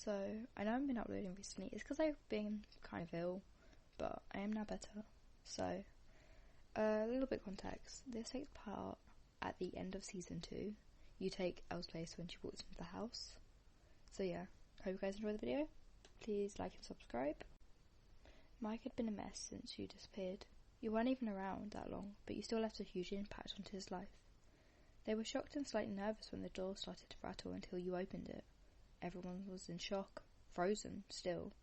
So, I know I haven't been uploading recently. It's because I've been kind of ill, but I am now better. So, a little bit of context. This takes part at the end of season 2. You take Elle's place when she walks into the house. So yeah, hope you guys enjoy the video. Please like and subscribe. Mike had been a mess since you disappeared. You weren't even around that long, but you still left a huge impact onto his life. They were shocked and slightly nervous when the door started to rattle until you opened it. Everyone was in shock, frozen still,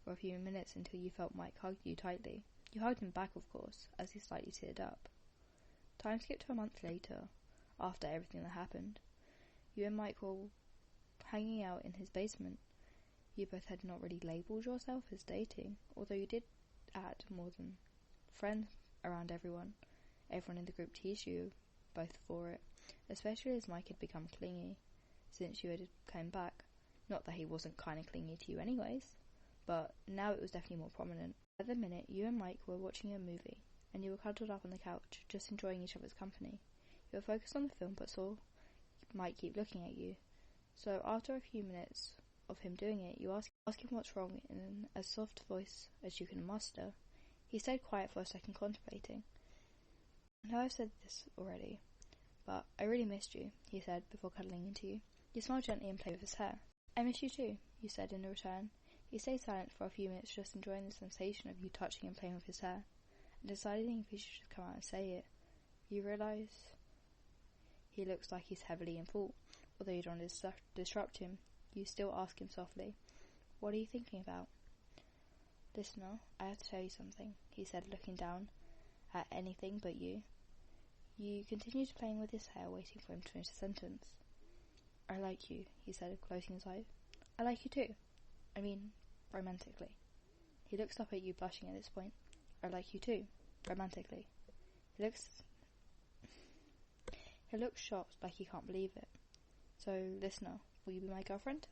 for a few minutes until you felt Mike hug you tightly. You hugged him back, of course, as he slightly teared up. Time skipped to a month later, after everything that happened. You and Mike were hanging out in his basement. You both had not really labelled yourself as dating, although you did add more than friends around everyone. Everyone in the group teased you both for it, especially as Mike had become clingy since you had come back. Not that he wasn't kind of clingy to you anyways, but now it was definitely more prominent. At the minute, you and Mike were watching a movie, and you were cuddled up on the couch, just enjoying each other's company. You were focused on the film, but saw Mike keep looking at you. So after a few minutes of him doing it, you ask him what's wrong in as soft voice as you can muster. He stayed quiet for a second, contemplating. I know I've said this already, but I really missed you, he said before cuddling into you. You smiled gently and played with his hair. I miss you too, you said in return. He stayed silent for a few minutes, just enjoying the sensation of you touching and playing with his hair, and deciding if he should just come out and say it. You realise he looks like he's heavily in fault. Although you don't want to disrupt him, you still ask him softly, "What are you thinking about?" "Listener, I have to tell you something," he said, looking down at anything but you. You continued playing with his hair, waiting for him to finish the sentence. "I like you," he said, closing his eyes. "I like you too. I mean, romantically." He looks up at you, blushing at this point. "I like you too, romantically." He looks shocked, like he can't believe it. "So, listener, will you be my girlfriend?"